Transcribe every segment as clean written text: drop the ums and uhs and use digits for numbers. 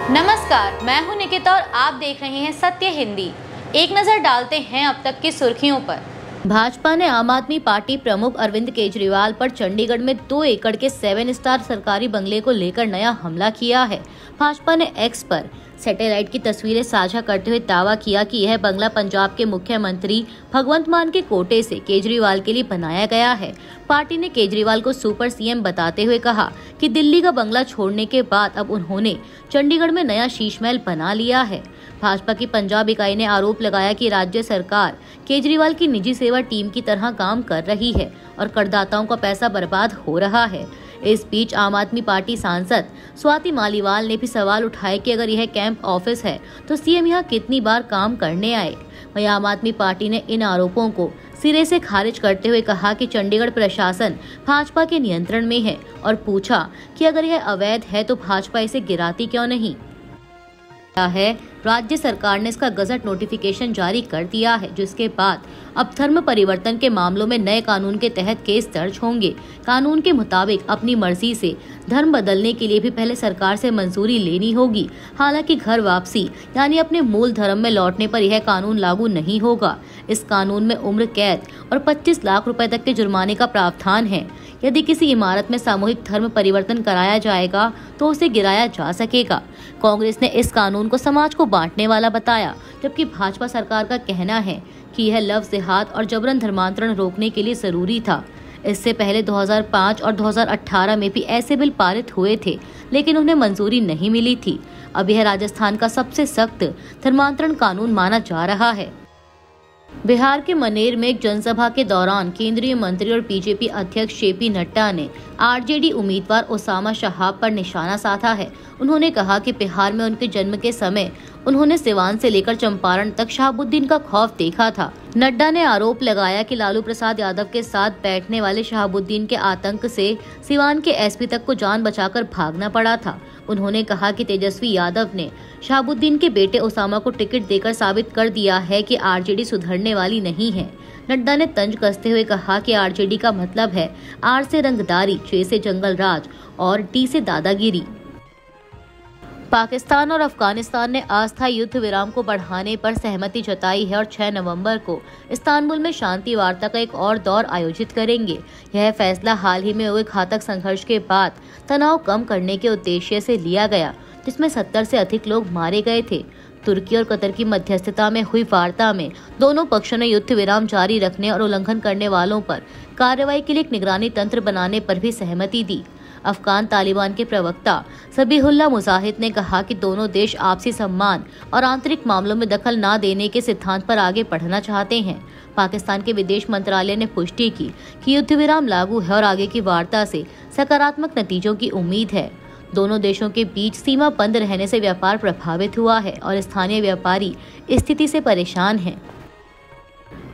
नमस्कार, मैं हूं निकिता और आप देख रहे हैं सत्य हिंदी। एक नजर डालते हैं अब तक की सुर्खियों पर। भाजपा ने आम आदमी पार्टी प्रमुख अरविंद केजरीवाल पर चंडीगढ़ में 2 एकड़ के 7 स्टार सरकारी बंगले को लेकर नया हमला किया है। भाजपा ने एक्स पर सैटेलाइट की तस्वीरें साझा करते हुए दावा किया कि यह बंगला पंजाब के मुख्यमंत्री भगवंत मान के कोटे से केजरीवाल के लिए बनाया गया है। पार्टी ने केजरीवाल को सुपर सीएम बताते हुए कहा कि दिल्ली का बंगला छोड़ने के बाद अब उन्होंने चंडीगढ़ में नया शीश महल बना लिया है। भाजपा की पंजाब इकाई ने आरोप लगाया कि राज्य सरकार केजरीवाल की निजी सेवा टीम की तरह काम कर रही है और करदाताओं का पैसा बर्बाद हो रहा है। इस बीच आम आदमी पार्टी सांसद स्वाति मालीवाल ने भी सवाल उठाए कि अगर यह कैंप ऑफिस है तो सीएम यहाँ कितनी बार काम करने आए। वहीं आम आदमी पार्टी ने इन आरोपों को सिरे से खारिज करते हुए कहा कि चंडीगढ़ प्रशासन भाजपा के नियंत्रण में है और पूछा कि अगर यह अवैध है तो भाजपा इसे गिराती क्यों नहीं है। राज्य सरकार ने इसका गजट नोटिफिकेशन जारी कर दिया है, जिसके बाद अब धर्म परिवर्तन के मामलों में नए कानून के तहत केस दर्ज होंगे। कानून के मुताबिक अपनी मर्जी से धर्म बदलने के लिए भी पहले सरकार से मंजूरी लेनी होगी। हालांकि घर वापसी यानी अपने मूल धर्म में लौटने पर यह कानून लागू नहीं होगा। इस कानून में उम्र कैद और 25 लाख रुपए तक के जुर्माने का प्रावधान है। यदि किसी इमारत में सामूहिक धर्म परिवर्तन कराया जाएगा तो उसे गिराया जा सकेगा। कांग्रेस ने इस कानून को समाज को बांटने वाला बताया, जबकि भाजपा सरकार का कहना है कि यह लव जिहाद और जबरन धर्मांतरण रोकने के लिए जरूरी था। इससे पहले 2005 और 2018 में भी ऐसे बिल पारित हुए थे, लेकिन उन्हें मंजूरी नहीं मिली थी। अब यह राजस्थान का सबसे सख्त धर्मांतरण कानून माना जा रहा है। बिहार के मनेर में एक जनसभा के दौरान केंद्रीय मंत्री और बीजेपी अध्यक्ष जेपी नड्डा ने आरजेडी उम्मीदवार ओसामा शहाब पर निशाना साधा है। उन्होंने कहा कि बिहार में उनके जन्म के समय उन्होंने सिवान से लेकर चंपारण तक शहाबुद्दीन का खौफ देखा था। नड्डा ने आरोप लगाया कि लालू प्रसाद यादव के साथ बैठने वाले शहाबुद्दीन के आतंक से सिवान के एसपी तक को जान बचाकर भागना पड़ा था। उन्होंने कहा कि तेजस्वी यादव ने शहाबुद्दीन के बेटे ओसामा को टिकट देकर साबित कर दिया है कि आरजेडी सुधरने वाली नहीं है। नड्डा ने तंज कसते हुए कहा कि आरजेडी का मतलब है आर से रंगदारी, जे से जंगल राज और डी से दादागिरी। पाकिस्तान और अफगानिस्तान ने अस्थायी युद्ध विराम को बढ़ाने पर सहमति जताई है और 6 नवंबर को इस्तांबुल में शांति वार्ता का एक और दौर आयोजित करेंगे। यह फैसला हाल ही में हुए घातक संघर्ष के बाद तनाव कम करने के उद्देश्य से लिया गया, जिसमें 70 से अधिक लोग मारे गए थे। तुर्की और कतर की मध्यस्थता में हुई वार्ता में दोनों पक्षों ने युद्ध विराम जारी रखने और उल्लंघन करने वालों पर कार्रवाई के लिए एक निगरानी तंत्र बनाने पर भी सहमति दी। अफगान तालिबान के प्रवक्ता सबीहुल्लाह मुजाहिद ने कहा कि दोनों देश आपसी सम्मान और आंतरिक मामलों में दखल न देने के सिद्धांत पर आगे बढ़ना चाहते हैं। पाकिस्तान के विदेश मंत्रालय ने पुष्टि की कि युद्ध विराम लागू है और आगे की वार्ता से सकारात्मक नतीजों की उम्मीद है। दोनों देशों के बीच सीमा बंद रहने से व्यापार प्रभावित हुआ है और स्थानीय व्यापारी स्थिति से परेशान हैं।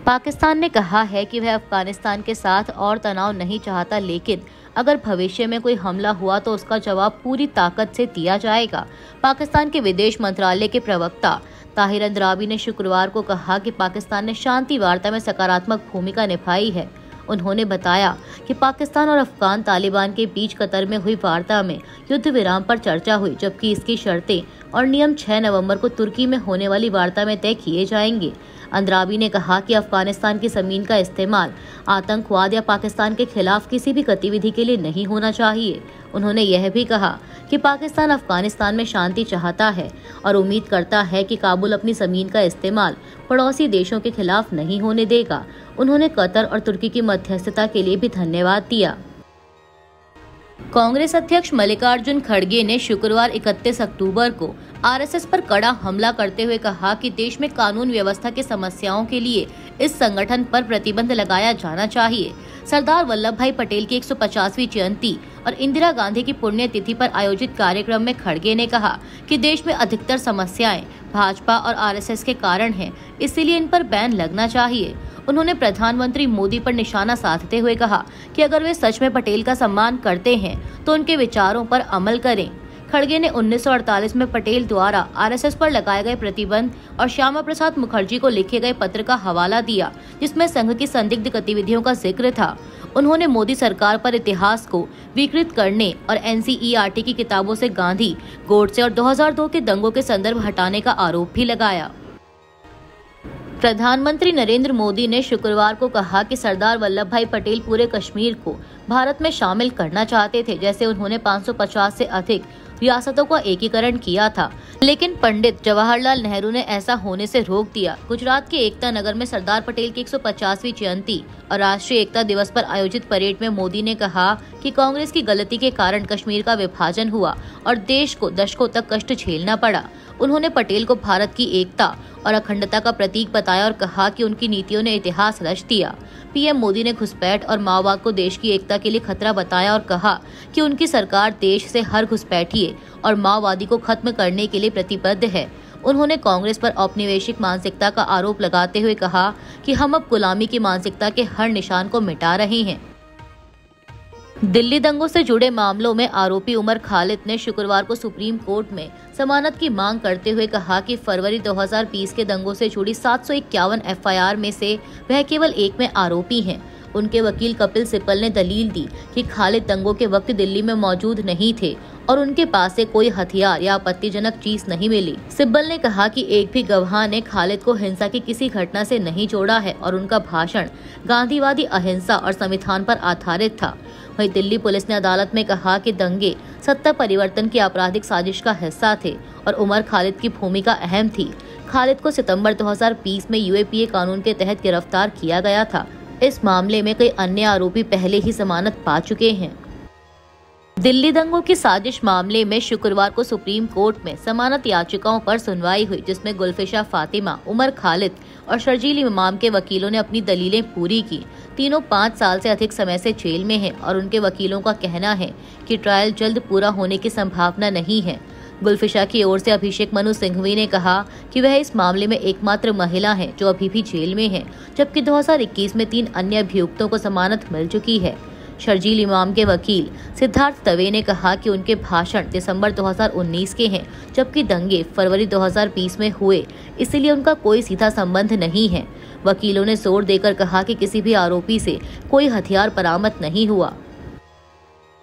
पाकिस्तान ने कहा है कि वह अफगानिस्तान के साथ और तनाव नहीं चाहता, लेकिन अगर भविष्य में कोई हमला हुआ तो उसका जवाब पूरी ताकत से दिया जाएगा। पाकिस्तान के विदेश मंत्रालय के प्रवक्ता ताहिर अंद्राबी ने शुक्रवार को कहा कि पाकिस्तान ने शांति वार्ता में सकारात्मक भूमिका निभाई है। उन्होंने बताया कि पाकिस्तान और अफगान तालिबान के बीच कतर में हुई वार्ता में युद्ध विराम पर चर्चा हुई, जबकि इसकी शर्तें और नियम 6 नवंबर को तुर्की में होने वाली वार्ता में तय किए जाएंगे। अंद्राबी ने कहा कि अफगानिस्तान की जमीन का इस्तेमाल आतंकवाद या पाकिस्तान के खिलाफ किसी भी गतिविधि के लिए नहीं होना चाहिए। उन्होंने यह भी कहा कि पाकिस्तान अफगानिस्तान में शांति चाहता है और उम्मीद करता है कि काबुल अपनी जमीन का इस्तेमाल पड़ोसी देशों के खिलाफ नहीं होने देगा। उन्होंने कतर और तुर्की की मध्यस्थता के लिए भी धन्यवाद दिया। कांग्रेस अध्यक्ष मल्लिकार्जुन खड़गे ने शुक्रवार 31 अक्टूबर को आरएसएस पर कड़ा हमला करते हुए कहा कि देश में कानून व्यवस्था की समस्याओं के लिए इस संगठन पर प्रतिबंध लगाया जाना चाहिए। सरदार वल्लभ भाई पटेल की 150वीं जयंती और इंदिरा गांधी की पुण्यतिथि पर आयोजित कार्यक्रम में खड़गे ने कहा कि देश में अधिकतर समस्याएं भाजपा और आरएसएस के कारण हैं, इसीलिए इन पर बैन लगना चाहिए। उन्होंने प्रधानमंत्री मोदी पर निशाना साधते हुए कहा कि अगर वे सच में पटेल का सम्मान करते हैं तो उनके विचारों पर अमल करें। खड़गे ने 1948 में पटेल द्वारा आरएसएस पर लगाए गए प्रतिबंध और श्यामा प्रसाद मुखर्जी को लिखे गए पत्र का हवाला दिया, जिसमें संघ की संदिग्ध गतिविधियों का जिक्र था। उन्होंने मोदी सरकार पर इतिहास को विकृत करने और एनसीईआरटी की किताबों से गांधी, गोडसे और 2002 के दंगों के संदर्भ हटाने का आरोप भी लगाया। प्रधानमंत्री नरेंद्र मोदी ने शुक्रवार को कहा कि सरदार वल्लभ भाई पटेल पूरे कश्मीर को भारत में शामिल करना चाहते थे, जैसे उन्होंने 550 से अधिक रियासतों का एकीकरण किया था, लेकिन पंडित जवाहरलाल नेहरू ने ऐसा होने से रोक दिया। गुजरात के एकता नगर में सरदार पटेल की 150वीं जयंती और राष्ट्रीय एकता दिवस पर आयोजित परेड में मोदी ने कहा कि कांग्रेस की गलती के कारण कश्मीर का विभाजन हुआ और देश को दशकों तक कष्ट झेलना पड़ा। उन्होंने पटेल को भारत की एकता और अखंडता का प्रतीक बताया और कहा कि उनकी नीतियों ने इतिहास रच दिया। पीएम मोदी ने घुसपैठ और माओवाद को देश की एकता के लिए खतरा बताया और कहा कि उनकी सरकार देश से हर घुसपैठिए और माओवादी को खत्म करने के लिए प्रतिबद्ध है। उन्होंने कांग्रेस पर औपनिवेशिक मानसिकता का आरोप लगाते हुए कहा कि हम अब गुलामी की मानसिकता के हर निशान को मिटा रहे हैं। दिल्ली दंगों से जुड़े मामलों में आरोपी उमर खालिद ने शुक्रवार को सुप्रीम कोर्ट में जमानत की मांग करते हुए कहा कि फरवरी 2020 के दंगों से जुड़ी 751 एफआईआर में से वह केवल एक में आरोपी हैं। उनके वकील कपिल सिब्बल ने दलील दी कि खालिद दंगों के वक्त दिल्ली में मौजूद नहीं थे और उनके पास से कोई हथियार या आपत्तिजनक चीज नहीं मिली। सिब्बल ने कहा कि एक भी गवाह ने खालिद को हिंसा की किसी घटना से नहीं जोड़ा है और उनका भाषण गांधीवादी अहिंसा और संविधान पर आधारित था। वहीं दिल्ली पुलिस ने अदालत में कहा कि दंगे सत्ता परिवर्तन की आपराधिक साजिश का हिस्सा थे और उमर खालिद की भूमिका अहम थी। खालिद को सितंबर 2020 में यूएपीए कानून के तहत गिरफ्तार किया गया था। इस मामले में कई अन्य आरोपी पहले ही जमानत पा चुके हैं। दिल्ली दंगों की साजिश मामले में शुक्रवार को सुप्रीम कोर्ट में जमानत याचिकाओं पर सुनवाई हुई, जिसमें गुलफिशा फातिमा, उमर खालिद और शर्जील इमाम के वकीलों ने अपनी दलीलें पूरी की। तीनों 5 साल से अधिक समय से जेल में हैं और उनके वकीलों का कहना है कि ट्रायल जल्द पूरा होने की संभावना नहीं है। गुलफिशा की ओर से अभिषेक मनु सिंघवी ने कहा कि वह इस मामले में एकमात्र महिला है जो अभी भी जेल में है, जबकि 2021 में 3 अन्य अभियुक्तों को जमानत मिल चुकी है। शर्जील इमाम के वकील सिद्धार्थ दवे ने कहा कि उनके भाषण दिसंबर 2019 के हैं, जबकि दंगे फरवरी 2020 में हुए, इसलिए उनका कोई सीधा संबंध नहीं है। वकीलों ने जोर देकर कहा कि किसी भी आरोपी से कोई हथियार बरामद नहीं हुआ।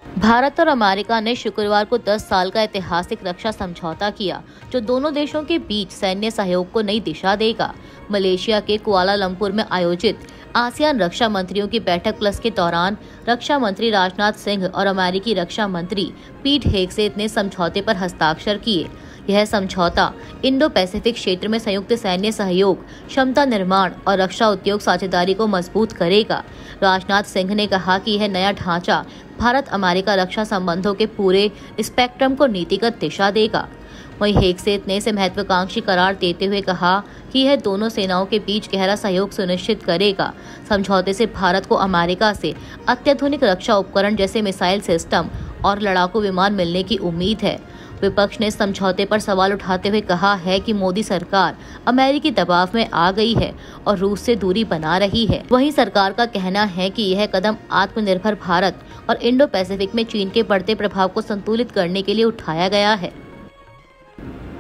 भारत और अमेरिका ने शुक्रवार को 10 साल का ऐतिहासिक रक्षा समझौता किया, जो दोनों देशों के बीच सैन्य सहयोग को नई दिशा देगा। मलेशिया के कुआलालंपुर में आयोजित आसियान रक्षा मंत्रियों की बैठक प्लस के दौरान रक्षा मंत्री राजनाथ सिंह और अमेरिकी रक्षा मंत्री पीट हेगसेथ ने समझौते पर हस्ताक्षर किए। यह समझौता इंडो पैसिफिक क्षेत्र में संयुक्त सैन्य सहयोग, क्षमता निर्माण और रक्षा उद्योग साझेदारी को मजबूत करेगा। राजनाथ सिंह ने कहा कि यह नया ढांचा भारत अमेरिका रक्षा संबंधों के पूरे स्पेक्ट्रम को नीतिगत दिशा देगा। वहीं हेगसेथ ने इसे महत्वाकांक्षी करार देते हुए कहा कि यह दोनों सेनाओं के बीच गहरा सहयोग सुनिश्चित करेगा। समझौते से भारत को अमेरिका से अत्याधुनिक रक्षा उपकरण जैसे मिसाइल सिस्टम और लड़ाकू विमान मिलने की उम्मीद है। विपक्ष ने समझौते पर सवाल उठाते हुए कहा है कि मोदी सरकार अमेरिकी दबाव में आ गई है और रूस से दूरी बना रही है। वहीं सरकार का कहना है कि यह कदम आत्मनिर्भर भारत और इंडो पैसिफिक में चीन के बढ़ते प्रभाव को संतुलित करने के लिए उठाया गया है।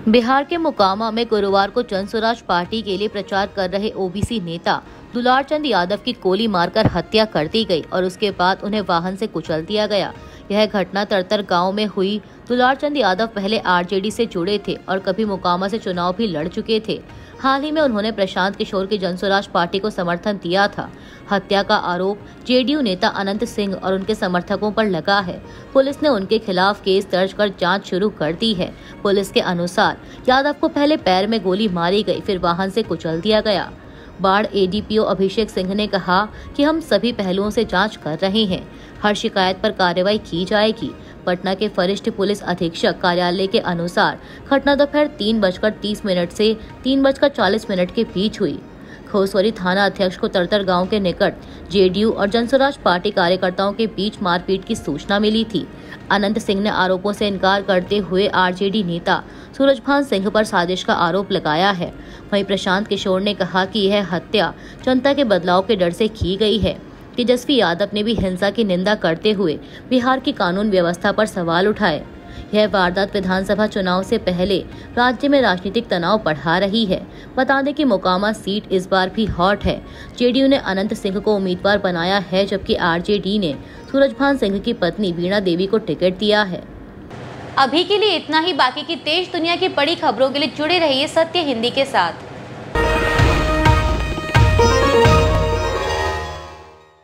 बिहार के मोकामा में गुरुवार को जन स्वराज पार्टी के लिए प्रचार कर रहे ओबीसी नेता दुलार चंद यादव की गोली मारकर हत्या कर दी गई और उसके बाद उन्हें वाहन से कुचल दिया गया। यह घटना तरतर गांव में हुई। दुलार चंद यादव पहले आरजेडी से जुड़े थे और कभी मोकामा से चुनाव भी लड़ चुके थे। हाल ही में उन्होंने प्रशांत किशोर की जन स्वराज पार्टी को समर्थन दिया था। हत्या का आरोप जेडीयू नेता अनंत सिंह और उनके समर्थकों पर लगा है। पुलिस ने उनके खिलाफ केस दर्ज कर जांच शुरू कर दी है। पुलिस के अनुसार यादव को पहले पैर में गोली मारी गई, फिर वाहन से कुचल दिया गया। बाढ़ एडीपीओ अभिषेक सिंह ने कहा कि हम सभी पहलुओं से जांच कर रहे हैं, हर शिकायत पर कार्रवाई की जाएगी। पटना के वरिष्ठ पुलिस अधीक्षक कार्यालय के अनुसार घटना दोपहर 3:30 से 3:40 के बीच हुई। खोसवरी थाना अध्यक्ष को तरतर गांव के निकट जेडीयू और जनस्वराज पार्टी कार्यकर्ताओं के बीच मारपीट की सूचना मिली थी। अनंत सिंह ने आरोपों से इनकार करते हुए आरजेडी नेता सूरजभान सिंह पर साजिश का आरोप लगाया है। वहीं प्रशांत किशोर ने कहा कि यह हत्या जनता के बदलाव के डर से की गई है। तेजस्वी यादव ने भी हिंसा की निंदा करते हुए बिहार की कानून व्यवस्था पर सवाल उठाए। यह वारदात विधानसभा चुनाव से पहले राज्य में राजनीतिक तनाव बढ़ा रही है। बता दें कि मोकामा सीट इस बार भी हॉट है। जेडीयू ने अनंत सिंह को उम्मीदवार बनाया है, जबकि आरजेडी ने सूरजभान सिंह की पत्नी वीणा देवी को टिकट दिया है। अभी के लिए इतना ही। बाकी की देश दुनिया की बड़ी खबरों के लिए जुड़े रहिए सत्य हिंदी के साथ।